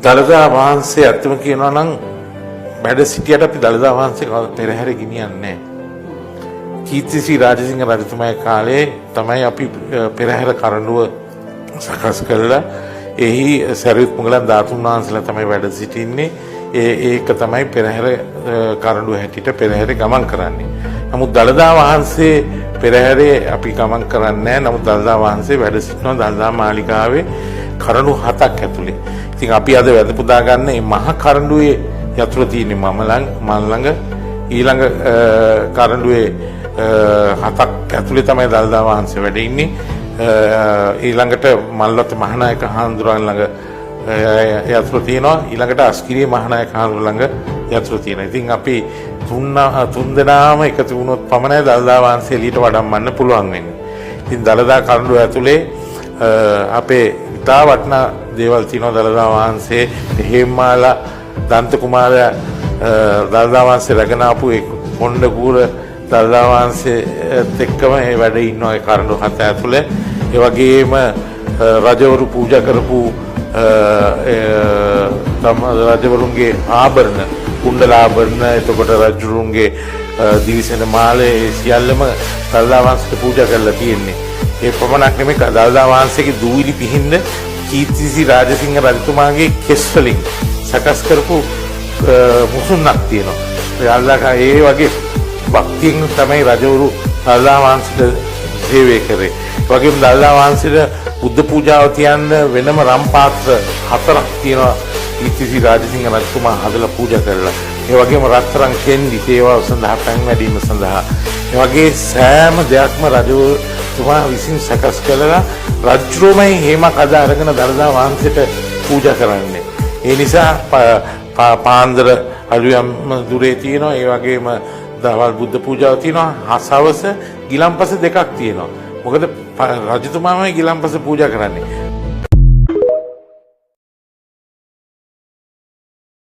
දළදා වහන්සේ අත්‍යම කියනවා නම් වැඩ සිටියට අපි දළදා වහන්සේ පෙරහැර ගෙනියන්නේ නැහැ. කීර්තිශ්‍රී රාජසිංහ රජතුමාගේ කාලේ තමයි අපි පෙරහැර කරඬුව සකස් කළා. එහි සරියුත් මුගලන් ධාතුන් වහන්සේලා තමයි වැඩ සිටින්නේ. ඒක තමයි පෙරහැර කරඬුව හැටියට පෙරහැරේ ගමන් කරන්නේ. නමුත් දළදා වහන්සේ පෙරහැරේ අපි ගමන් කරන්නේ නැහැ. නමුත් දළදා වහන්සේ වැඩ සිටිනවා දළදා මාලිගාවේ කරඬු 7ක් ඇතුලේ. ඉතින් අපි අද වැඳ පුදා ගන්න මේ මහා කරඬුවේ යතුරු තියෙන්නේ මම ළඟ ඊළඟ කරඬුවේ 7ක් ඇතුලේ තමයි දළදා වහන්සේ වැඩ ඉන්නේ. ඊළඟට මල්වත මහානායක හාමුදුරුවන් ළඟ යතුරු තියෙනවා. ඊළඟට අස්කිරිය මහානායක හාමුදුරුවන් ළඟ යතුරු තියෙනවා. ඉතින් අපි තුන් දෙනාම එකතු වුණොත් පමණයි දළදා වහන්සේ එළියට වඩම්මන්න පුළුවන් වෙන්නේ. ඉතින් දළදා කරඬුව ඇතුලේ අපේ ඉතා වටිනා දේවල් තියෙනවා. දළදා වහන්සේ හේමාලා දන්ත කුමාරයා දළදා වහන්සේ රැගෙන ආපු ඒ කොණ්ඩගුර දළදා වහන්සේත් එක්කම ඒ වැඩ ඉන්නවා ඒ කරඬු 7 ඇතුලේ. ඒ වගේම රජවරු පූජා කරපු රජවරුන්ගේ ආභරණ කුණ්ඩල ආභරණ, එතකොට රජුරුන්ගේ දිවිසෙන මාලේ සියල්ලම දළදා වහන්සේට පූජා කරලා තියෙන්නේ. ඒ පමණක් නෙමෙයි දළදා වහන්සේගේ දූවිලි පිහින්න කීර්තිශ්‍රී රාජසිංහ රජතුමාගේ කෙස් වලින් සකස් කරපු මුසුන්නක් තියෙනවා. ඒ වගේ භක්තියෙන් තමයි රජවරු දළදා වහන්සේට සේවය කරේ. ඒ වගේම දළදා වහන්සේට බුද්ධ පූජාව තියන්න වෙනම රම් පාත්‍ර 4ක් තියෙනවා. කීර්තිශ්‍රී රාජසිංහ රජතුමා හදලා පූජා කරලා. ඒ වගේම රත්තරන් කෙන්ඩි සේවාව සඳහා පැන් වැඩීම සඳහා. ඒ වගේ සෑම දෙයක්ම රජතුමා විසින් සකස් කළා. රජුමයි හේමක් අද අරගෙන දළදා වහන්සේට පූජා කරන්නේ. ඒ නිසා පාන්දර අලුයම් දුරේ තියෙනවා. ඒ වගේම දවල් බුද්ධ පූජාව තියෙනවා. හසවස ගිලම්පස 2ක් තියෙනවා. මොකද රජතුමාමයි ගිලම්පස පූජා කරන්නේ.